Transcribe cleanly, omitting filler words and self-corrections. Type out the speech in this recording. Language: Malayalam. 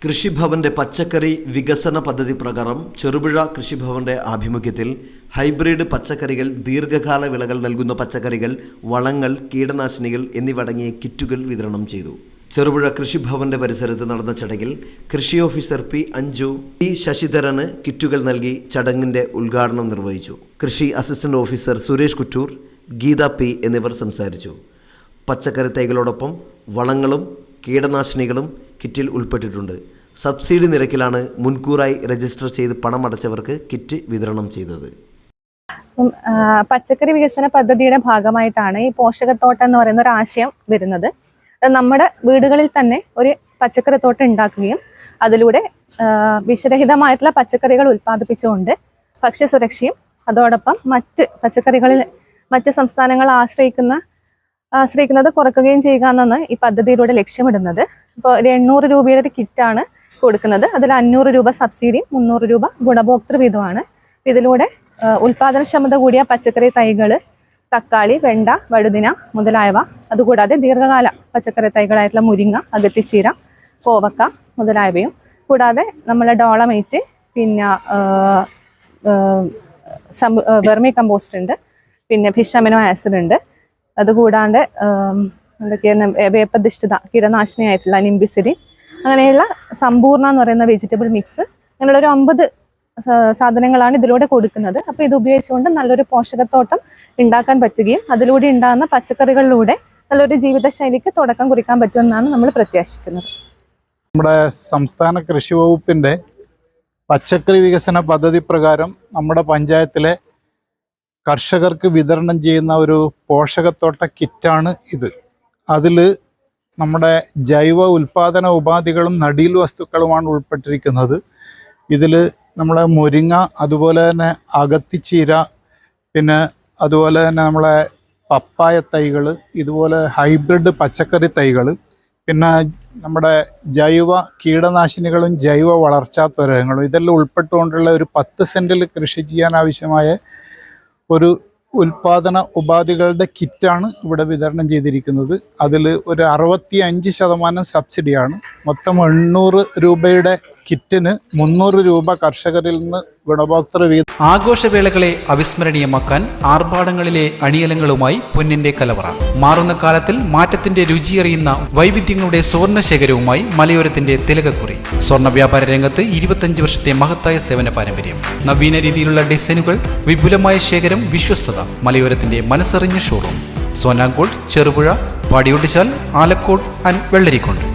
കൃഷിഭവന്റെ പച്ചക്കറി വികസന പദ്ധതി പ്രകാരം ചെറുപുഴ കൃഷിഭവന്റെ ആഭിമുഖ്യത്തിൽ ഹൈബ്രിഡ് പച്ചക്കറികൾ, ദീർഘകാല വിളകൾ നൽകുന്ന പച്ചക്കറികൾ, വളങ്ങൾ, കീടനാശിനികൾ എന്നിവടങ്ങിയ കിറ്റുകൾ വിതരണം ചെയ്തു. ചെറുപുഴ കൃഷിഭവന്റെ പരിസരത്ത് നടന്ന ചടങ്ങിൽ കൃഷി ഓഫീസർ പി അഞ്ജു ടി ശശിധരന് കിറ്റുകൾ നൽകി ചടങ്ങിന്റെ ഉദ്ഘാടനം നിർവഹിച്ചു. കൃഷി assistant officer Suresh Kuttoor, Geetha P എന്നിവർ സംസാരിച്ചു. പച്ചക്കറി തൈകളോടൊപ്പം വളങ്ങളും കീടനാശിനികളും കിറ്റിൽ ഉൾപ്പെട്ടിട്ടുണ്ട്. സബ്സിഡി നിരക്കിലാണ് മുൻകൂറായി രജിസ്റ്റർ ചെയ്ത് പണമടച്ചവർക്ക് കിറ്റ് വിതരണം ചെയ്തത്. പച്ചക്കറി വികസന പദ്ധതിയുടെ ഭാഗമായിട്ടാണ് ഈ പോഷകത്തോട്ടം എന്ന് പറയുന്ന ഒരു ആശയം വരുന്നത്. നമ്മുടെ വീടുകളിൽ തന്നെ ഒരു പച്ചക്കറി തോട്ടം ഉണ്ടാക്കുകയും അതിലൂടെ വിഷരഹിതമായിട്ടുള്ള പച്ചക്കറികൾ ഉൽപ്പാദിപ്പിച്ചുകൊണ്ട് ഭക്ഷ്യസുരക്ഷയും അതോടൊപ്പം മറ്റ് സംസ്ഥാനങ്ങൾ ആശ്രയിക്കുന്നത് കുറയ്ക്കുകയും ചെയ്യുക എന്നാണ് ഈ പദ്ധതിയിലൂടെ ലക്ഷ്യമിടുന്നത്. ഇപ്പോൾ 800 രൂപയുടെ ഒരു കിറ്റാണ് കൊടുക്കുന്നത്. അതിൽ 500 രൂപ സബ്സിഡിയും 300 രൂപ ഗുണഭോക്തൃ വീതമാണ്. ഇതിലൂടെ ഉൽപാദനക്ഷമത കൂടിയ പച്ചക്കറി തൈകൾ, തക്കാളി, വെണ്ട, വഴുതിന മുതലായവ, അതുകൂടാതെ ദീർഘകാല പച്ചക്കറി തൈകളായിട്ടുള്ള മുരിങ്ങ, അകത്തിച്ചീര, കോവക്ക മുതലായവയും, കൂടാതെ നമ്മളെ ഡോളമൈറ്റ്, പിന്നെ വെർമി കമ്പോസ്റ്റ് ഉണ്ട്, പിന്നെ ഫിഷ് അമിനോ ആസിഡ് ഉണ്ട്. അതുകൂടാണ്ട് എന്തൊക്കെയാണ് വേപ്പധിഷ്ഠിത കീടനാശിനിയായിട്ടുള്ള നിംബിസിഡിൻ, അങ്ങനെയുള്ള സമ്പൂർണ്ണ എന്ന് പറയുന്ന വെജിറ്റബിൾ മിക്സ്, അങ്ങനെയുള്ള ഒരു 50 സാധനങ്ങളാണ് ഇതിലൂടെ കൊടുക്കുന്നത്. അപ്പോൾ ഇത് ഉപയോഗിച്ചുകൊണ്ട് നല്ലൊരു പോഷകത്തോട്ടം ഉണ്ടാക്കാൻ പറ്റുകയും അതിലൂടെ ഉണ്ടാകുന്ന പച്ചക്കറികളിലൂടെ നല്ലൊരു ജീവിതശൈലിക്ക് തുടക്കം കുറിക്കാൻ പറ്റുമെന്നാണ് നമ്മൾ പ്രത്യാശിക്കുന്നത്. നമ്മുടെ സംസ്ഥാന കൃഷി വകുപ്പിൻ്റെ പച്ചക്കറി വികസന പദ്ധതി പ്രകാരം നമ്മുടെ പഞ്ചായത്തിലെ കർഷകർക്ക് വിതരണം ചെയ്യുന്ന ഒരു പോഷകത്തോട്ട കിറ്റാണ് ഇത്. അതിൽ നമ്മുടെ ജൈവ ഉൽപാദന ഉപാധികളും നടീൽ വസ്തുക്കളുമാണ് ഉൾപ്പെട്ടിരിക്കുന്നത്. ഇതിൽ നമ്മളെ മുരിങ്ങ, അതുപോലെ തന്നെ അകത്തിച്ചീര, പിന്നെ അതുപോലെ തന്നെ നമ്മളെ പപ്പായ തൈകൾ, ഇതുപോലെ ഹൈബ്രിഡ് പച്ചക്കറി തൈകൾ, പിന്നെ നമ്മുടെ ജൈവ കീടനാശിനികളും ജൈവ വളർച്ചാ ത്വരകങ്ങളും ഇതെല്ലാം ഉൾപ്പെട്ടുകൊണ്ടുള്ള ഒരു 10 സെൻറ്റിൽ കൃഷി ചെയ്യാൻ ആവശ്യമായ ഒരു ഉൽപാദന ഉപാധികളുടെ കിറ്റാണ് ഇവിടെ വിതരണം ചെയ്തിരിക്കുന്നത്. അതിൽ ഒരു 65% സബ്സിഡിയാണ്. മൊത്തം 800 രൂപയുടെ കിറ്റിന് 300 രൂപ കർഷകരിൽ നിന്ന് ഗുണഭോക്തൃ വീതം. ആഘോഷവേളകളെ അവിസ്മരണീയമാക്കാൻ ആർഭാടങ്ങളിലെ അണിയലങ്ങളുമായി പൊന്നിന്റെ കലവറ. മാറുന്ന കാലത്തിൽ മാറ്റത്തിന്റെ രുചിയറിയുന്ന വൈവിധ്യങ്ങളുടെ സ്വർണ്ണശേഖരവുമായി മലയോരത്തിന്റെ തിലകക്കുറി. സ്വർണ്ണ വ്യാപാര രംഗത്ത് 25 വർഷത്തെ മഹത്തായ സേവന പാരമ്പര്യം. നവീന രീതിയിലുള്ള ഡിസൈനുകൾ, വിപുലമായ ശേഖരം, വിശ്വസ്തത. മലയോരത്തിന്റെ മനസ്സറിഞ്ഞ ഷോറൂം. സോനാങ്കോട്, ചെറുപുഴ, പാടിയൊട്ടിച്ചാൽ, ആലക്കോട് ആൻഡ് വെള്ളരിക്കുണ്ട്.